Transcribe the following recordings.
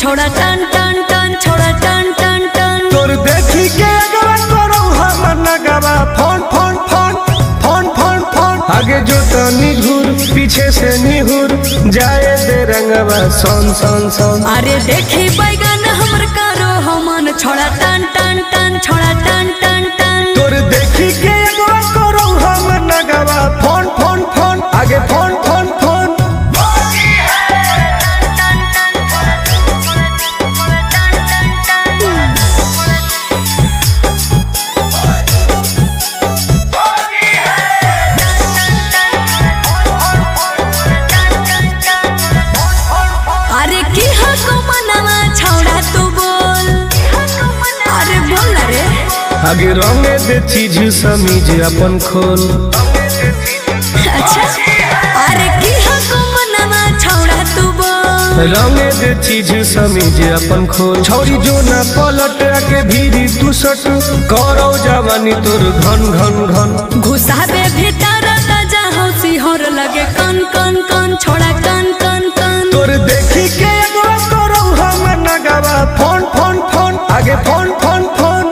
छोड़ा टन टन टन छोड़ा टन टन टन। तोर देखी के अगवा करो हम नगवा phone phone phone phone phone phone. आगे जो तनी घूर पीछे से निहुर जाए दे रंगवा सोन सोन सोन। अरे देखी बैगन हमर करो हमन छोड़ा टन टन टन छोड़ा टन टन टन। तोर देखी के अगवा करो हम नगवा फोन फोन फोन आगे फोन फोन फोन। अरे की हको मनवा छोड़ा तू बोल। अरे बोल रे। आगे रंगे दे चीज समीज अपन खोल। अच्छा अरे की हको मनवा छोड़ा तू बोल। रंगे दे चीज समीज अपन खोल। छौरी जो ना पलट के भीरी तू सट करो जवानी तोर घन घन घन। घुसाबे भीतर ताजा हौसी होर लगे कन कन कन छोड़ा कन कन कन। तोर देखी के एगो करो हम नगवा फोन फोन फोन आगे फोन फोन फोन।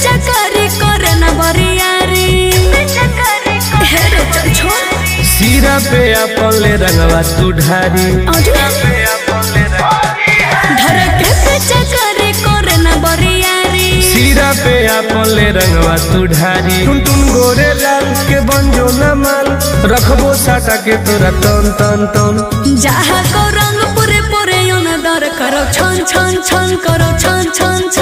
चकारी करे न बरियारी हेरे चल छोड़। सीरा पे अपन ले रंगवा तू ढारी। धरके पे चकारी करे न बरियारी। सीरा पे अपन ले रंगवा तू ढारी। टुन टुन गोरे लाल के बंजो न माल रखबो साटा के तोरा तन तन तन। जहाँ को रंग पूरे पूरे योन दर करो छन छन छन करो छन छन छन।